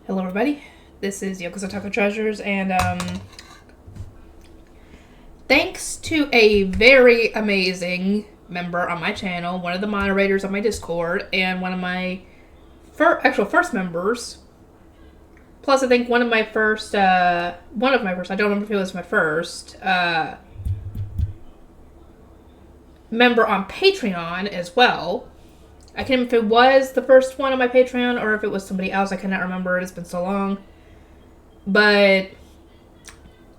Hello everybody, this is Yoko's Otaku Treasures, and thanks to a very amazing member on my channel, one of the moderators on my Discord, and one of my first members, plus I think one of my first, I don't remember if it was my first, member on Patreon as well. I can't remember if it was the first one on my Patreon or if it was somebody else. I cannot remember. It's been so long. But,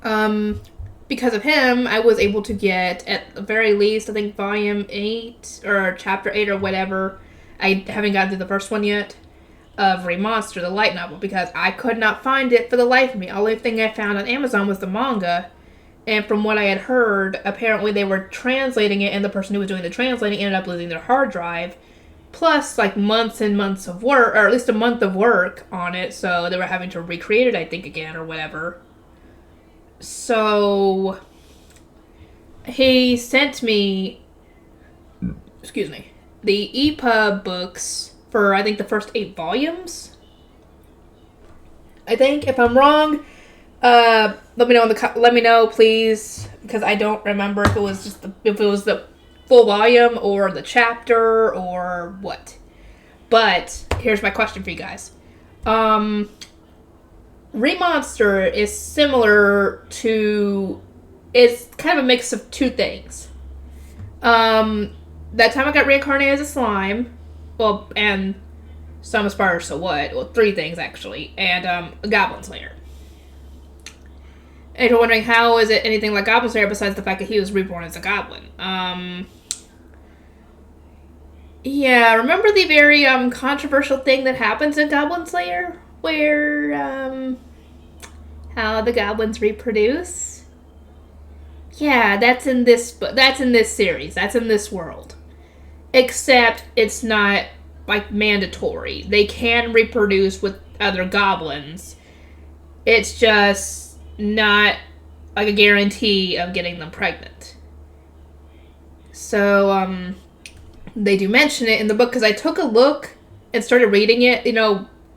because of him, I was able to get, at the very least, I think volume 8 or chapter 8 or whatever. I haven't gotten through the first one yet of Remonster, the light novel, because I could not find it for the life of me. The only thing I found on Amazon was the manga. And from what I had heard, apparently they were translating it, and the person who was doing the translating ended up losing their hard drive. Plus, like, months and months of work, or at least a month of work on it, so they were having to recreate it, I think, again, or whatever. So, he sent me, the EPUB books for, I think, the first 8 volumes. I think, if I'm wrong, let me know, please, because I don't remember if it was just the full volume or the chapter or what. But here's my question for you guys. Remonster is similar to, it's kind of a mix of two things. That time I got reincarnated as a slime, well, and some aspire, so what? Well, 3 things actually, and a Goblin Slayer. And you're wondering, how is it anything like Goblin Slayer besides the fact that he was reborn as a goblin? Yeah, remember the very controversial thing that happens in Goblin Slayer? Where, how the goblins reproduce? Yeah, that's in this series. That's in this world. Except it's not, like, mandatory. They can reproduce with other goblins. It's just not, like, a guarantee of getting them pregnant. So, they do mention it in the book, because I took a look and started reading it,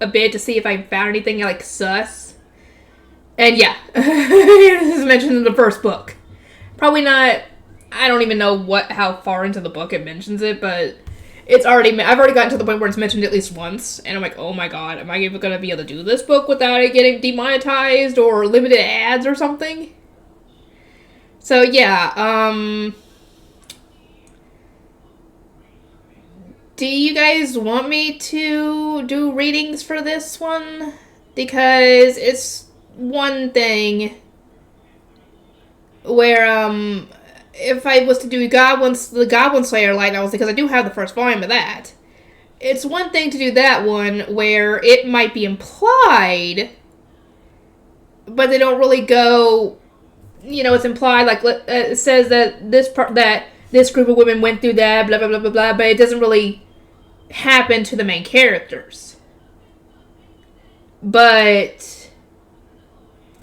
a bit to see if I found anything, like, sus. And yeah, this is mentioned in the first book. Probably not, I don't even know how far into the book it mentions it, but I've already gotten to the point where it's mentioned at least once, and I'm like, oh my god, am I even going to be able to do this book without it getting demonetized or limited ads or something? So yeah, do you guys want me to do readings for this one? Because it's one thing where, if I was to do the Goblin Slayer light novels, because I do have the first volume of that, it's one thing to do that one where it might be implied, but they don't really go, it's implied, like, it says that this group of women went through that, blah, blah, blah, blah, blah, but it doesn't really happen to the main characters. But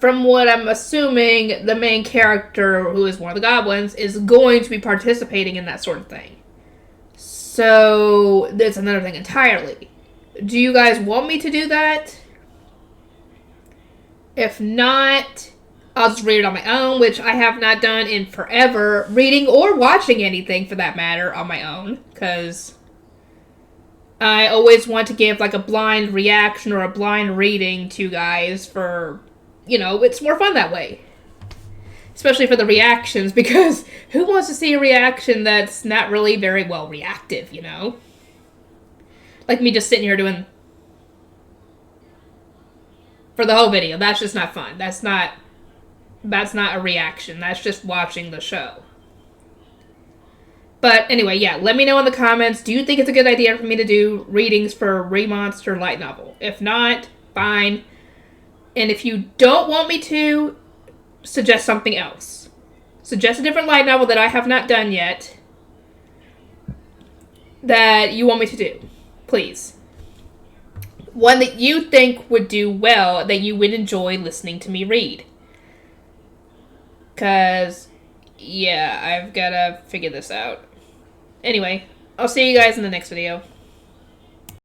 from what I'm assuming, the main character, who is one of the goblins, is going to be participating in that sort of thing. So that's another thing entirely. Do you guys want me to do that? If not, I'll just read it on my own, which I have not done in forever, reading or watching anything for that matter on my own, because I always want to give, like, a blind reaction or a blind reading to you guys for, it's more fun that way. Especially for the reactions, because who wants to see a reaction that's not really very well reactive, Like me just sitting here doing for the whole video. That's just not fun. That's not a reaction. That's just watching the show. But anyway, yeah, let me know in the comments, do you think it's a good idea for me to do readings for Remonster light novel? If not, fine. And if you don't want me to, suggest something else. Suggest a different light novel that I have not done yet that you want me to do. Please. One that you think would do well, that you would enjoy listening to me read. Because, yeah, I've got to figure this out. Anyway, I'll see you guys in the next video.